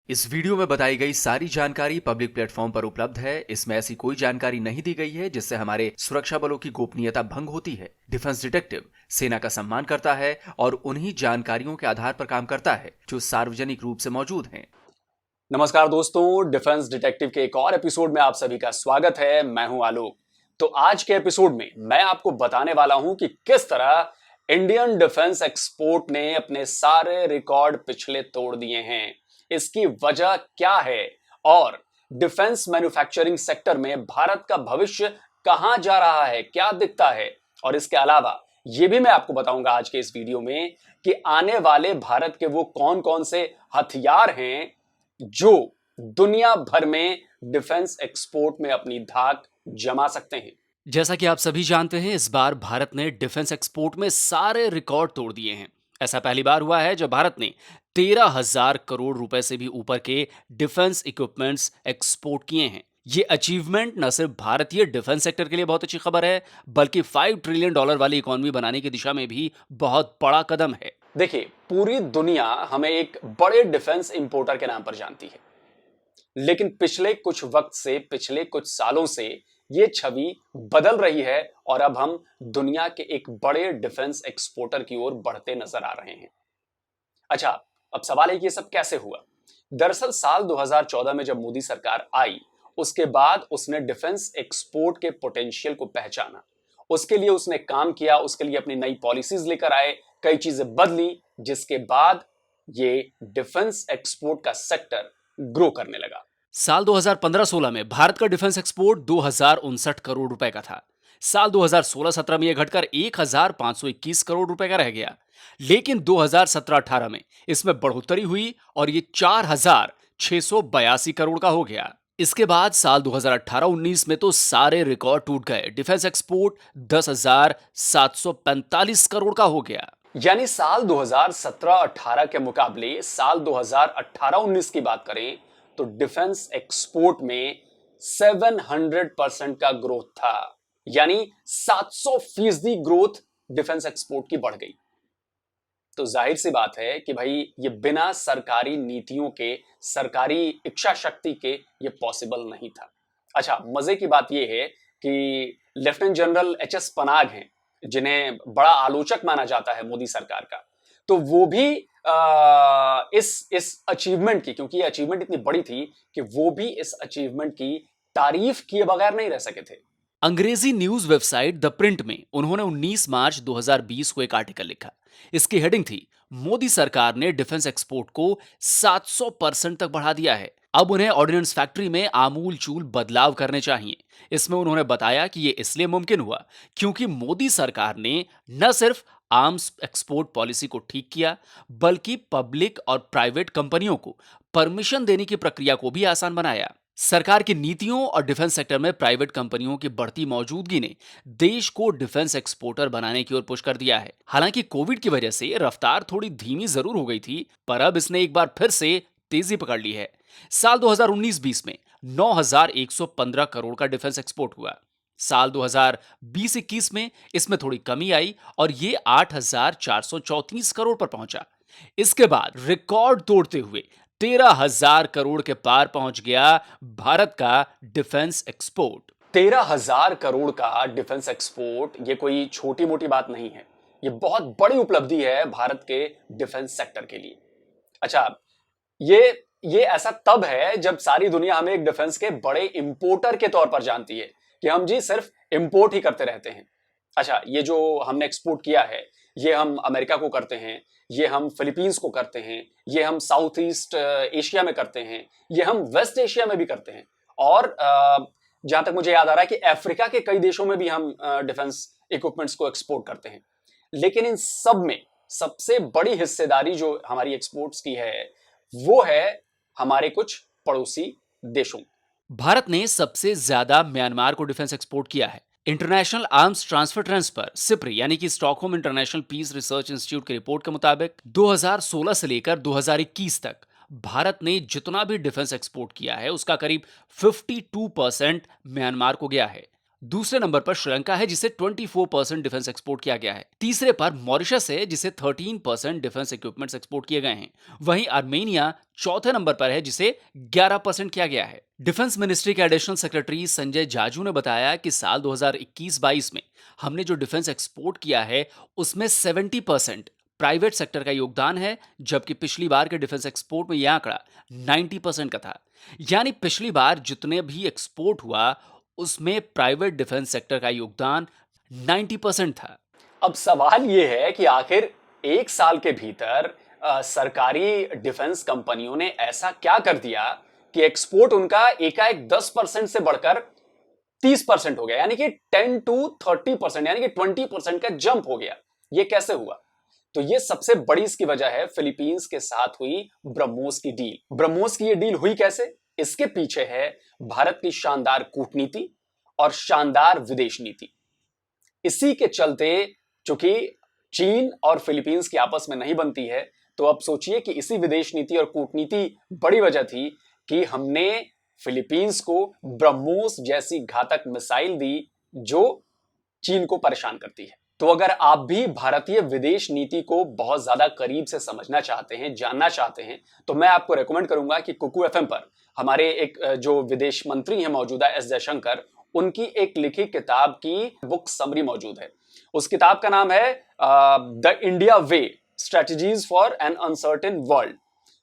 इस वीडियो में बताई गई सारी जानकारी पब्लिक प्लेटफॉर्म पर उपलब्ध है। इसमें ऐसी कोई जानकारी नहीं दी गई है जिससे हमारे सुरक्षा बलों की गोपनीयता भंग होती है। डिफेंस डिटेक्टिव सेना का सम्मान करता है और उन्हीं जानकारियों के आधार पर काम करता है जो सार्वजनिक रूप से मौजूद हैं। नमस्कार दोस्तों, डिफेंस डिटेक्टिव के एक और एपिसोड में आप सभी का स्वागत है। मैं हूं आलोक। तो आज के एपिसोड में मैं आपको बताने वाला हूं कि किस तरह इंडियन डिफेंस एक्सपोर्ट ने अपने सारे रिकॉर्ड पिछले तोड़ दिए हैं, इसकी वजह क्या है और डिफेंस मैन्युफैक्चरिंग सेक्टर में भारत का भविष्य कहां जा रहा है, क्या दिखता है। और इसके अलावा यह भी मैं आपको बताऊंगा आज के इस वीडियो में कि आने वाले भारत के वो कौन कौन से हथियार हैं जो दुनिया भर में डिफेंस एक्सपोर्ट में अपनी धाक जमा सकते हैं। जैसा कि आप सभी जानते हैं, इस बार भारत ने डिफेंस एक्सपोर्ट में सारे रिकॉर्ड तोड़ दिए हैं। ऐसा पहली बार हुआ है जब भारत ने 13,000 करोड़ रुपए से भी ऊपर के डिफेंस इक्विपमेंट्स एक्सपोर्ट किए हैं। ये अचीवमेंट न सिर्फ भारतीय डिफेंस सेक्टर के लिए बहुत अच्छी खबर है, बल्कि $5 ट्रिलियन वाली इकोनॉमी बनाने की दिशा में भी बहुत बड़ा कदम है। देखिए, पूरी दुनिया हमें एक बड़े डिफेंस इंपोर्टर के नाम पर जानती है, लेकिन पिछले कुछ वक्त से, पिछले कुछ सालों से ये छवि बदल रही है और अब हम दुनिया के एक बड़े डिफेंस एक्सपोर्टर की ओर बढ़ते नजर आ रहे हैं। अच्छा, अब सवाल है कि ये सब कैसे हुआ। दरअसल साल 2014 में जब मोदी सरकार आई, उसके बाद उसने डिफेंस एक्सपोर्ट के पोटेंशियल को पहचाना, उसके लिए उसने काम किया, उसके लिए अपनी नई पॉलिसीज लेकर आए, कई चीजें बदली, जिसके बाद ये डिफेंस एक्सपोर्ट का सेक्टर ग्रो करने लगा। साल 2015-16 में भारत का डिफेंस एक्सपोर्ट 2,059 करोड़ रुपए का था। साल 2016-17 में यह घटकर 1,521 करोड़ रुपए का रह गया। लेकिन 2017-18 में इसमें बढ़ोतरी हुई और ये 4,682 करोड़ का हो गया। इसके बाद साल 2018-19 में तो सारे रिकॉर्ड टूट गए। डिफेंस एक्सपोर्ट 10,745 करोड़ का हो गया। यानी साल 2017-18 के मुकाबले साल 2018-19 की बात करें तो डिफेंस एक्सपोर्ट में 700% का ग्रोथ था। यानी 700% ग्रोथ डिफेंस एक्सपोर्ट की बढ़ गई। तो जाहिर सी बात है कि भाई ये बिना सरकारी नीतियों के, सरकारी इच्छा शक्ति के ये पॉसिबल नहीं था। अच्छा, मजे की बात ये है कि लेफ्टिनेंट जनरल एच.एस. पनाग हैं, जिन्हें बड़ा आलोचक माना जाता है मोदी सरकार का, तो वो भी इस अचीवमेंट की, क्योंकि ये अचीवमेंट इतनी बड़ी थी कि वो भी इस अचीवमेंट की तारीफ किए बगैर नहीं रह सके थे। अंग्रेजी न्यूज वेबसाइट द प्रिंट में उन्होंने 19 मार्च 2020 को एक आर्टिकल लिखा। इसकी हेडिंग थी, मोदी सरकार ने डिफेंस एक्सपोर्ट को 700% तक बढ़ा दिया है, अब उन्हें ऑर्डिनेंस फैक्ट्री में आमूल चूल बदलाव करने चाहिए। इसमें उन्होंने बताया कि यह इसलिए मुमकिन हुआ क्योंकि मोदी सरकार ने न सिर्फ आर्म्स एक्सपोर्ट पॉलिसी को ठीक किया, बल्कि पब्लिक और प्राइवेट कंपनियों को परमिशन देने की प्रक्रिया को भी आसान बनाया। सरकार की नीतियों और डिफेंस सेक्टर में प्राइवेट कंपनियों की बढ़ती मौजूदगी ने देश को डिफेंस एक्सपोर्टर बनाने की ओर पुश कर दिया है। हालांकि कोविड की वजह से रफ्तार थोड़ी धीमी जरूर हो गई थी, पर अब इसने एक बार फिर से तेजी पकड़ ली है। साल 2019-20 में 9,115 करोड़ का डिफेंस एक्सपोर्ट हुआ। साल 2020-21 में इसमें थोड़ी कमी आई और ये 8,434 करोड़ पर पहुंचा। इसके बाद रिकॉर्ड तोड़ते हुए 13,000 करोड़ के पार पहुंच गया भारत का डिफेंस एक्सपोर्ट। 13,000 करोड़ का डिफेंस एक्सपोर्ट ये कोई छोटी मोटी बात नहीं है, ये बहुत बड़ी उपलब्धि है भारत के डिफेंस सेक्टर के लिए। अच्छा, ये ऐसा तब है जब सारी दुनिया हमें एक डिफेंस के बड़े इंपोर्टर के तौर पर जानती है कि हम जी सिर्फ इंपोर्ट ही करते रहते हैं। अच्छा, ये जो हमने एक्सपोर्ट किया है, ये हम अमेरिका को करते हैं, ये हम फिलीपींस को करते हैं, ये हम साउथ ईस्ट एशिया में करते हैं, ये हम वेस्ट एशिया में भी करते हैं, और जहां तक मुझे याद आ रहा है कि अफ्रीका के कई देशों में भी हम डिफेंस इक्विपमेंट्स को एक्सपोर्ट करते हैं। लेकिन इन सब में सबसे बड़ी हिस्सेदारी जो हमारी एक्सपोर्ट्स की है वो है हमारे कुछ पड़ोसी देशों। भारत ने सबसे ज्यादा म्यांमार को डिफेंस एक्सपोर्ट किया है। International arms transfer transfer SIPRI यानी कि Stockholm international peace research institute की रिपोर्ट के मुताबिक 2016 से लेकर 2021 तक भारत ने जितना भी डिफेंस एक्सपोर्ट किया है उसका करीब 52% म्यांमार को गया है। दूसरे नंबर पर श्रीलंका है जिसे 24% डिफेंस एक्सपोर्ट किया गया है। तीसरे पर मॉरिशस है जिसे 13% डिफेंस इक्विपमेंट्स एक्सपोर्ट किए गए हैं। वहीं आर्मेनिया चौथे नंबर पर है जिसे 11% किया गया है। डिफेंस मिनिस्ट्री के एडिशनल सेक्रेटरी संजय जाजू ने बताया कि साल 2021-22 में हमने जो डिफेंस एक्सपोर्ट किया है उसमें 70% प्राइवेट सेक्टर का योगदान है, जबकि पिछली बार के डिफेंस एक्सपोर्ट में यह आंकड़ा 90% का था। यानी पिछली बार जितने भी एक्सपोर्ट हुआ उसमें प्राइवेट डिफेंस सेक्टर का योगदान 90% था। अब सवाल यह है कि आखिर एक साल के भीतर सरकारी डिफेंस कंपनियों ने ऐसा क्या कर दिया कि एक्सपोर्ट उनका एकाएक 10% से बढ़कर 30% हो गया, यानी कि 10 to 30%, यानी कि 20% का जंप हो गया। ये कैसे हुआ? तो ये सबसे बड़ी इसकी वजह है फिलीपींस के साथ हुई ब्रह्मोस की डील। ब्रह्मोस की ये डील हुई कैसे? इसके पीछे है भारत की शानदार कूटनीति और शानदार विदेश नीति। इसी के चलते, चूंकि चीन और फिलीपींस की आपस में नहीं बनती है, तो अब सोचिए कि इसी विदेश नीति और कूटनीति बड़ी वजह थी कि हमने फिलीपींस को ब्रह्मोस जैसी घातक मिसाइल दी जो चीन को परेशान करती है। तो अगर आप भी भारतीय विदेश नीति को बहुत ज्यादा करीब से समझना चाहते हैं, जानना चाहते हैं, तो मैं आपको रेकमेंड करूंगा कि कुकू एफएम पर हमारे एक जो विदेश मंत्री हैं मौजूदा एस जयशंकर, उनकी एक लिखी किताब की बुक समरी मौजूद है। उस किताब का नाम है the India way, strategies for an uncertain world.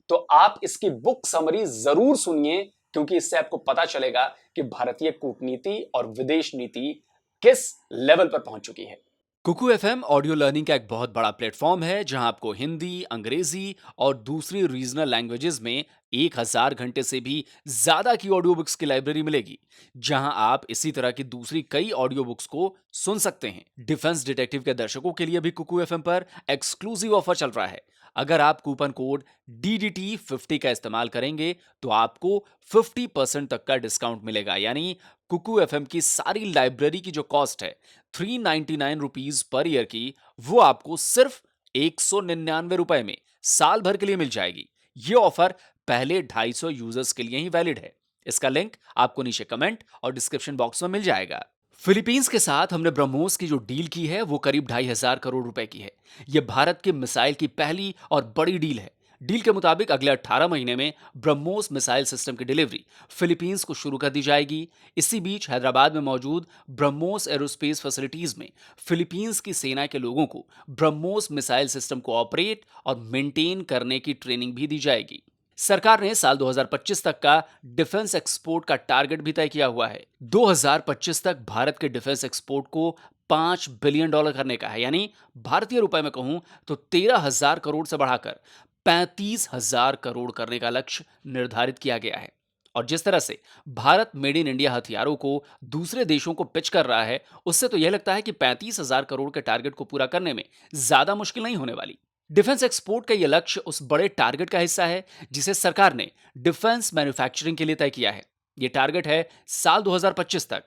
तो आप इसकी बुक समरी जरूर सुनिए, क्योंकि इससे आपको पता चलेगा कि भारतीय कूटनीति और विदेश नीति किस लेवल पर पहुंच चुकी है। कुकू एफएम ऑडियो लर्निंग का एक बहुत बड़ा प्लेटफॉर्म है जहां आपको हिंदी, अंग्रेजी और दूसरी रीजनल लैंग्वेजेस में 1000 घंटे से भी ज्यादा की ऑडियो बुक्स की लाइब्रेरी मिलेगी, जहां आप इसी तरह की दूसरी कई ऑडियो बुक्स को सुन सकते हैं। डिफेंस डिटेक्टिव के दर्शकों के लिए भी कुकू एफएम पर एक्सक्लूसिव ऑफर चल रहा है। अगर आप कूपन कोड DDT50 का इस्तेमाल करेंगे तो आपको 50% तक का डिस्काउंट मिलेगा। यानी कुकू एफएम की सारी लाइब्रेरी की जो कॉस्ट है 399 रुपीज पर ईयर की, वो आपको सिर्फ 199 रुपए में साल भर के लिए मिल जाएगी। ये ऑफर पहले 250 यूजर्स के लिए ही वैलिड है। इसका लिंक आपको नीचे कमेंट और डिस्क्रिप्शन बॉक्स में मिल जाएगा। फिलीपींस के साथ हमने ब्रह्मोस की जो डील की है वो करीब 2500 करोड़ रुपए की है। यह भारत के मिसाइल की पहली और बड़ी डील है। डील के मुताबिक अगले 18 महीने में ब्रह्मोस मिसाइल सिस्टम की डिलीवरी फिलीपींस को शुरू कर दी जाएगी। इसी बीच हैदराबाद में मौजूद ब्रह्मोस एरोस्पेस फैसिलिटीज में फिलीपींस की सेना के लोगों को ब्रह्मोस मिसाइल सिस्टम को ऑपरेट और मेंटेन करने की ट्रेनिंग भी दी जाएगी। सरकार ने साल 2025 तक का डिफेंस एक्सपोर्ट का टारगेट भी तय किया हुआ है। 2025 तक भारत के डिफेंस एक्सपोर्ट को $5 बिलियन करने का है। यानी भारतीय रुपए में कहूं तो 13,000 करोड़ से बढ़ाकर 35,000 करोड़ करने का लक्ष्य निर्धारित किया गया है। और जिस तरह से भारत मेड इन इंडिया हथियारों को दूसरे देशों को पिच कर रहा है, उससे तो यह लगता है कि 35,000 करोड़ के टारगेट को पूरा करने में ज्यादा मुश्किल नहीं होने वाली। डिफेंस एक्सपोर्ट का यह लक्ष्य उस बड़े टारगेट का हिस्सा है जिसे सरकार ने डिफेंस मैन्युफैक्चरिंग के लिए तय किया है। यह टारगेट है साल 2025 तक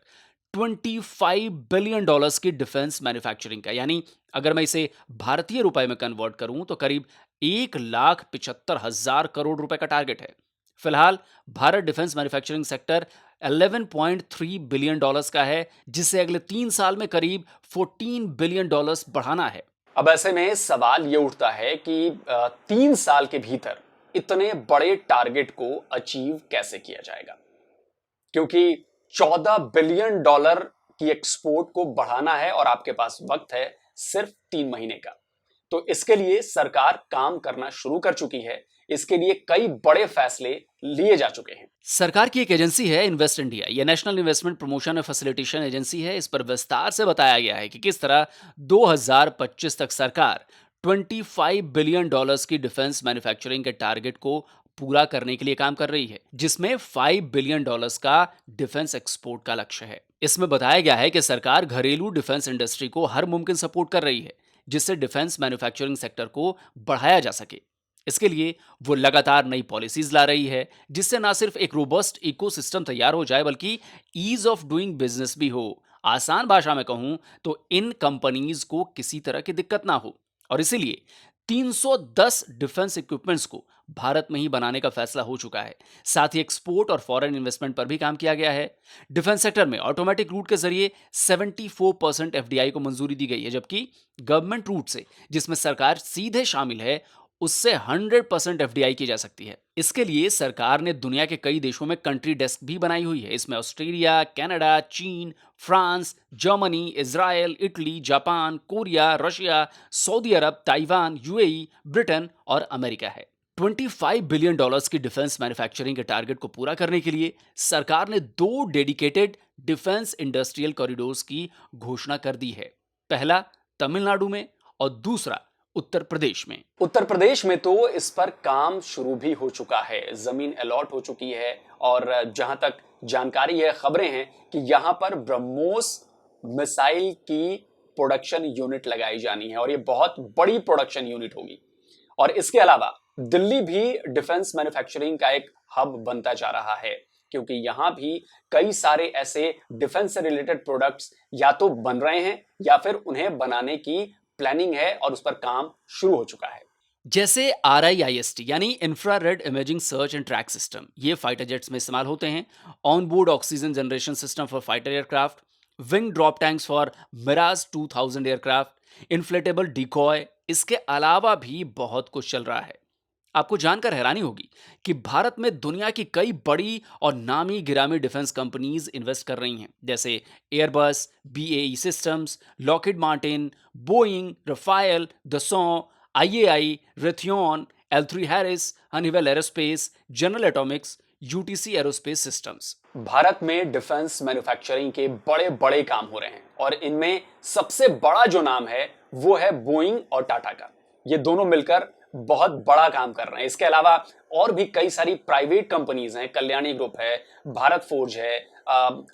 $25 बिलियन की डिफेंस मैन्युफैक्चरिंग का। यानी अगर मैं इसे भारतीय रुपए में कन्वर्ट करूं तो करीब 1,75,000 करोड़ रुपए का टारगेट है। फिलहाल Bharat defence manufacturing sector $11.3 billion का है, जिसे अगले 3 साल में करीब $14 बिलियन बढ़ाना है। अब ऐसे में सवाल ये उठता है कि 3 साल के भीतर इतने बड़े टारगेट को अचीव कैसे किया जाएगा, क्योंकि $14 बिलियन की एक्सपोर्ट को बढ़ाना है और आपके पास वक्त है सिर्फ 3 महीने का। तो इसके लिए सरकार काम करना शुरू कर चुकी है। इसके लिए कई बड़े फैसले लिए जा चुके हैं। सरकार की एक एजेंसी है इन्वेस्ट इंडिया, यह national investment promotion and facilitation agency है। इस पर विस्तार से बताया गया है कि किस तरह 2025 तक सरकार $25 बिलियन की डिफेंस मैन्युफैक्चरिंग के टारगेट को पूरा करने के लिए काम कर रही है, जिसमें $5 बिलियन का डिफेंस एक्सपोर्ट का लक्ष्य है। इसमें बताया गया है कि सरकार घरेलू डिफेंस इंडस्ट्री को हर मुमकिन सपोर्ट कर रही है जिससे डिफेंस मैन्युफैक्चरिंग सेक्टर को बढ़ाया जा सके। इसके लिए वो लगातार नई पॉलिसीज ला रही है जिससे ना सिर्फ एक रोबस्ट इकोसिस्टम तैयार हो जाए बल्कि ईज ऑफ डूइंग बिजनेस भी हो। आसान भाषा में कहूं तो इन कंपनीज को किसी तरह की दिक्कत ना हो। और इसीलिए 310 डिफेंस इक्विपमेंट्स को भारत में ही बनाने का फैसला हो चुका है। साथ ही एक्सपोर्ट और फॉरेन इन्वेस्टमेंट पर भी काम किया गया है। डिफेंस सेक्टर में ऑटोमेटिक रूट के जरिए 74% एफडीआई को मंजूरी दी गई है, जबकि गवर्नमेंट रूट से, जिसमें सरकार सीधे शामिल है, उससे 100% एफडीआई की जा सकती है। इसके लिए सरकार ने दुनिया के कई देशों में कंट्री डेस्क भी बनाई हुई है। इसमें ऑस्ट्रेलिया, कनाडा, चीन, France, Germany, Israel, Italy, Japan, Korea, Russia, Saudi Arab, Taiwan, UAE, Britain और अमेरिका है। $25 बिलियन की डिफेंस मैन्युफैक्चरिंग के टारगेट को पूरा करने के लिए सरकार ने 2 डेडिकेटेड डिफेंस इंडस्ट्रियल कॉरिडोर्स की घोषणा कर दी है। पहला तमिलनाडु में और दूसरा उत्तर प्रदेश में। उत्तर प्रदेश में तो इस पर काम शुरू भी हो चुका है, जमीन अलॉट हो चुकी है और जहां तक जानकारी है, खबरें हैं कि यहां पर ब्रह्मोस मिसाइल की प्रोडक्शन यूनिट लगाई जानी है और ये बहुत बड़ी प्रोडक्शन यूनिट होगी। और इसके अलावा दिल्ली भी डिफेंस मैन्युफैक्चरिंग का एक हब बनता जा रहा है, क्योंकि यहां भी कई सारे ऐसे डिफेंस से रिलेटेड प्रोडक्ट्स या तो बन रहे हैं या फिर उन्हें बनाने की प्लानिंग है और उस पर काम शुरू हो चुका है। जैसे RIIST यानी infrared imaging search and track system, ये फाइटर जेट्स में इस्तेमाल होते हैं। On board oxygen generation system for fighter aircraft, wing drop tanks for Mirage 2000 aircraft, inflatable decoy, इसके अलावा भी बहुत कुछ चल रहा है। आपको जानकर हैरानी होगी कि भारत में दुनिया की कई बड़ी और नामी गिरामी डिफेंस कंपनीज इन्वेस्ट कर रही हैं, जैसे Airbus, BAE systems, Lockheed Martin, Boeing, Raphael, Dassault, IAI, Raytheon, L3 Harris, Honeywell aerospace, general Atomics, UTC aerospace systems. Bharat में डिफेंस मैन्युफैक्चरिंग के बड़े बड़े काम हो रहे हैं और इनमें सबसे बड़ा जो नाम है वो है बोइंग और टाटा का। ये दोनों मिलकर बहुत बड़ा काम कर रहे हैं। इसके अलावा और भी कई सारी प्राइवेट कंपनीज हैं, कल्याणी ग्रुप है, भारत फोर्ज है,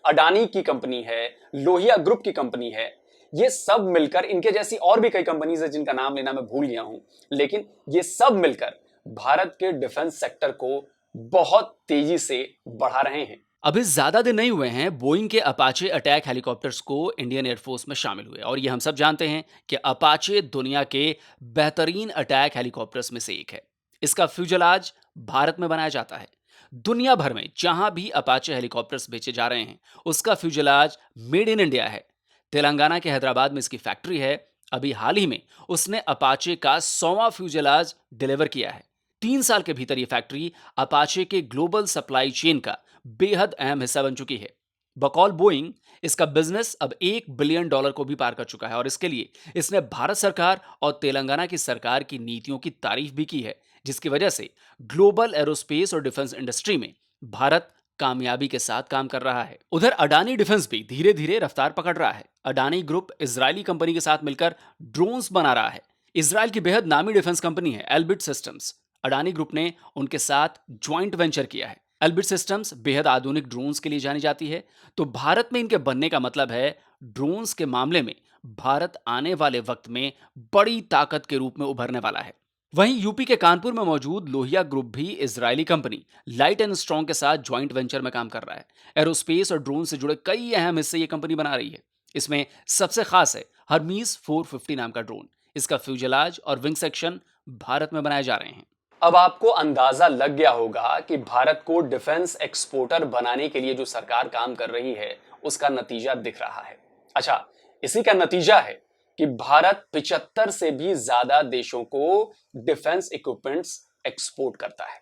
अडानी की कंपनी है, लोहिया ग्रुप की कंपनी है। ये सब मिलकर, इनके जैसी और भी कई कंपनीज है जिनका नाम लेना मैं भूल गया हूं, लेकिन ये सब मिलकर भारत के डिफेंस सेक्टर को बहुत तेजी से बढ़ा रहे हैं। अभी ज्यादा दिन नहीं हुए हैं बोइंग के अपाचे अटैक हेलीकॉप्टर्स को इंडियन एयरफोर्स में शामिल हुए, और ये हम सब जानते हैं कि अपाचे दुनिया के बेहतरीन अटैक हेलीकॉप्टर्स में से एक है। इसका फ्यूजलाज भारत में बनाया जाता है। दुनिया भर में जहां भी अपाचे हेलीकॉप्टर्स बेचे जा रहे हैं, उसका फ्यूजलाज मेड इन इंडिया है। तेलंगाना के हैदराबाद में इसकी फैक्ट्री है। अभी हाल ही में उसने अपाचे का 100वां फ्यूजलाज डिलीवर किया है। 3 साल के भीतर यह फैक्ट्री अपाचे के ग्लोबल सप्लाई चेन का बेहद अहम हिस्सा बन चुकी है। बकौल बोइंग, इसका बिजनेस अब $1 बिलियन को भी पार कर चुका है, और इसके लिए इसने भारत सरकार और तेलंगाना की सरकार की नीतियों की तारीफ भी की है, जिसकी वजह से ग्लोबल एरोस्पेस और डिफेंस इंडस्ट्री में भारत कामयाबी के साथ काम कर रहा है। उधर अडानी डिफेंस भी धीरे धीरे रफ्तार पकड़ रहा है। अडानी ग्रुप इजरायली कंपनी के साथ मिलकर ड्रोन्स बना रहा है। इसराइल की बेहद नामी डिफेंस कंपनी है एल्बिट सिस्टम्स। अडानी ग्रुप ने उनके साथ ज्वाइंट वेंचर किया है। एल्बिट सिस्टम्स बेहद आधुनिक ड्रोन्स के लिए जानी जाती है, तो भारत में इनके बनने का मतलब है ड्रोन्स के मामले में भारत आने वाले वक्त में बड़ी ताकत के रूप में उभरने वाला है। वहीं यूपी के कानपुर में मौजूद लोहिया ग्रुप भी Israeli company light and strong के साथ ज्वाइंट वेंचर में काम कर रहा है। एरोस्पेस और ड्रोन से जुड़े कई अहम हिस्से ये कंपनी बना रही है। इसमें सबसे खास है हरमीज 450 नाम का ड्रोन। इसका फ्यूजलाज और विंग सेक्शन भारत में बनाए जा रहे हैं। अब आपको अंदाजा लग गया होगा कि भारत को डिफेंस एक्सपोर्टर बनाने के लिए जो सरकार काम कर रही है उसका नतीजा दिख रहा है। अच्छा, इसी का नतीजा है कि भारत 75 से भी ज्यादा देशों को डिफेंस इक्विपमेंट्स एक्सपोर्ट करता है।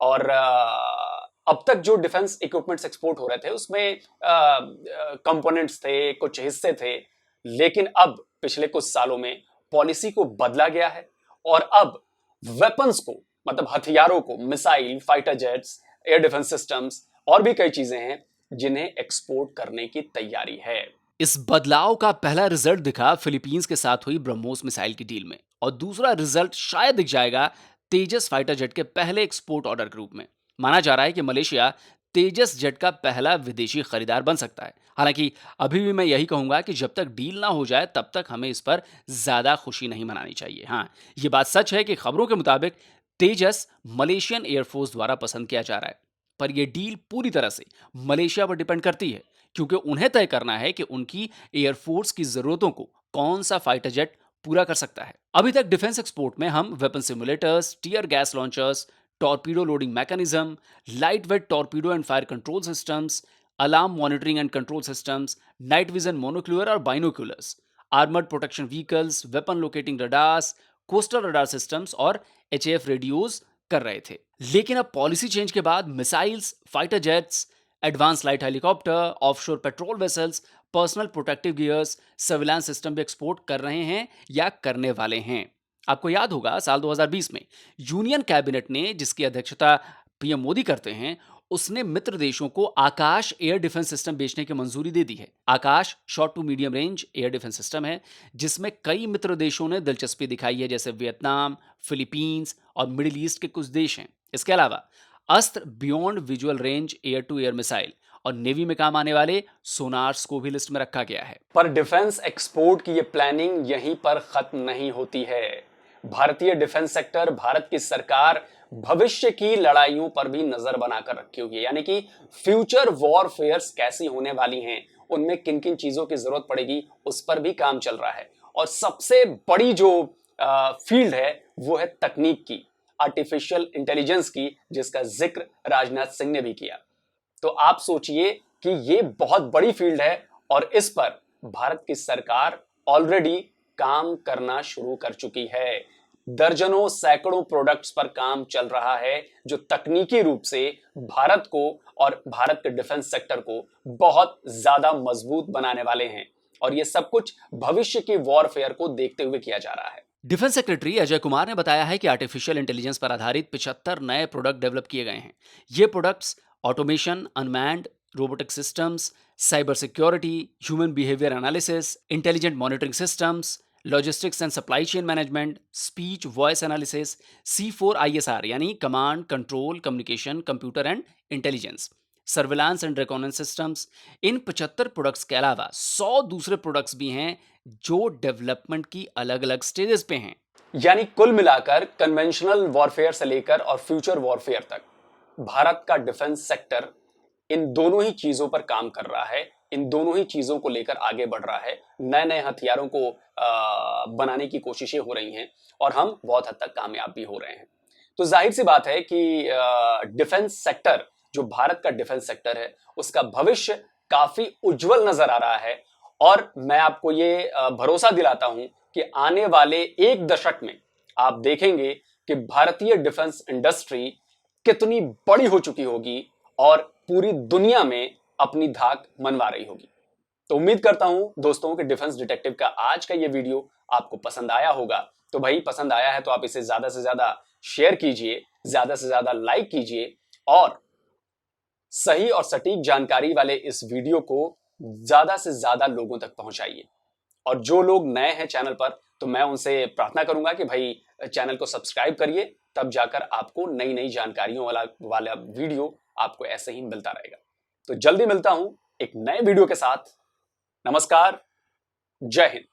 और अब तक जो डिफेंस इक्विपमेंट्स एक्सपोर्ट हो रहे थे उसमें कंपोनेंट्स थे, कुछ हिस्से थे, लेकिन अब पिछले कुछ सालों में पॉलिसी को बदला गया है और अब वेपन्स को, मतलब हथियारों को, missile, fighter jets, air defence systems और भी कई चीजें हैं जिन्हें एक्सपोर्ट करने की तैयारी है। इस बदलाव का पहला रिजल्ट दिखा फिलीपींस के साथ हुई ब्रह्मोस मिसाइल की डील में, और दूसरा रिजल्ट शायद दिख जाएगा तेजस फाइटर जेट के पहले एक्सपोर्ट ऑर्डर के रूप में। माना जा रहा है कि मलेशिया तेजस जेट का पहला विदेशी खरीदार बन सकता है। हालांकि अभी भी मैं यही कहूंगा कि जब तक डील ना हो जाए तब तक हमें इस पर ज्यादा खुशी नहीं मनानी चाहिए। हाँ, ये बात सच है कि खबरों के मुताबिक तेजस मलेशियन एयरफोर्स द्वारा पसंद किया जा रहा है, पर यह डील पूरी तरह से मलेशिया पर डिपेंड करती है, क्योंकि उन्हें तय करना है कि उनकी एयरफोर्स की जरूरतों को कौन सा फाइटर जेट पूरा कर सकता है। अभी तक डिफेंस एक्सपोर्ट में हम weapon simulators, tear gas launchers, torpedo loading mechanism, light weight torpedo and fire control systems, alarm monitoring and control systems, night vision monocular और binoculars, armoured protection vehicles, weapon locating radars, coastal radar systems और HAF radios कर रहे थे। लेकिन अब policy change के बाद missiles, fighter jets, advance light helicopter, offshore patrol vessels, personal protective gears, surveillance system भी एक्सपोर्ट कर रहे हैं या करने वाले हैं। आपको याद होगा साल 2020 में यूनियन कैबिनेट ने, जिसकी अध्यक्षता पीएम मोदी करते हैं, उसने मित्र देशों को आकाश एयर डिफेंस सिस्टम बेचने की मंजूरी दे दी है। Akash short to medium range air defence system है, जिसमें कई मित्र देशों ने दिलचस्पी दिखाई है, जैसे वियतनाम, फिलीपींस और मिडिल ईस्ट के कुछ देश हैं। इसके अलावा Astra beyond visual range air to air missile और नेवी में काम आने वाले सोनार्स को भी लिस्ट में रखा गया है। पर डिफेंस एक्सपोर्ट की ये प्लानिंग यहीं पर खत्म नहीं होती है। भारतीय डिफेंस सेक्टर, भारत की सरकार भविष्य की लड़ाइयों पर भी नजर बनाकर रखी हुई है, यानी कि फ्यूचर वॉरफेयर्स कैसी होने वाली हैं, उनमें किन किन चीजों की जरूरत पड़ेगी, उस पर भी काम चल रहा है। और सबसे बड़ी जो फील्ड है वो है तकनीक की, आर्टिफिशियल इंटेलिजेंस की, जिसका जिक्र राजनाथ सिंह ने भी किया। तो आप सोचिए कि ये बहुत बड़ी फील्ड है और इस पर भारत की सरकार ऑलरेडी काम करना शुरू कर चुकी है। दर्जनों सैकड़ों प्रोडक्ट्स पर काम चल रहा है जो तकनीकी रूप से भारत को और भारत के डिफेंस सेक्टर को बहुत ज्यादा मजबूत बनाने वाले हैं। और ये सब कुछ भविष्य की वॉरफेयर को देखते हुए किया जा रहा है। डिफेंस सेक्रेटरी अजय कुमार ने बताया है कि आर्टिफिशियल इंटेलिजेंस पर आधारित 75 नए प्रोडक्ट डेवलप किए गए हैं। ये products automation, unmanned robotic systems, cyber security, human behaviour analysis, intelligent monitoring systems, logistics and supply chain management, speech voice analysis, C4ISR यानी command control communication computer and intelligence, surveillance and reconnaissance systems. इन 75 products के अलावा 100 दूसरे products भी हैं जो development की अलग अलग स्टेजेस पे हैं। यानी कुल मिलाकर कन्वेंशनल वॉरफेयर से लेकर और फ्यूचर वॉरफेयर तक भारत का डिफेंस सेक्टर इन दोनों ही चीजों पर काम कर रहा है, इन दोनों ही चीजों को लेकर आगे बढ़ रहा है। नए नए हथियारों को बनाने की कोशिशें हो रही हैं और हम बहुत हद तक कामयाब भी हो रहे हैं। तो जाहिर सी बात है कि डिफेंस सेक्टर, जो भारत का डिफेंस सेक्टर है, उसका भविष्य काफी उज्जवल नजर आ रहा है। और मैं आपको ये भरोसा दिलाता हूं कि आने वाले एक दशक में आप देखेंगे कि भारतीय डिफेंस इंडस्ट्री कितनी बड़ी हो चुकी होगी और पूरी दुनिया में अपनी धाक मनवा रही होगी। तो उम्मीद करता हूं दोस्तों कि डिफेंस डिटेक्टिव का आज का ये वीडियो आपको पसंद आया होगा। तो भाई, पसंद आया है तो आप इसे ज्यादा से ज्यादा शेयर कीजिए, ज्यादा से ज्यादा लाइक कीजिए और सही और सटीक जानकारी वाले इस वीडियो को ज्यादा से ज्यादा लोगों तक पहुंचाइए। और जो लोग नए हैं चैनल पर, तो मैं उनसे प्रार्थना करूंगा कि भाई चैनल को सब्सक्राइब करिए, तब जाकर आपको नई नई जानकारियों वाला वीडियो आपको ऐसे ही मिलता रहेगा। तो जल्दी मिलता हूं एक नए वीडियो के साथ। नमस्कार, जय हिंद।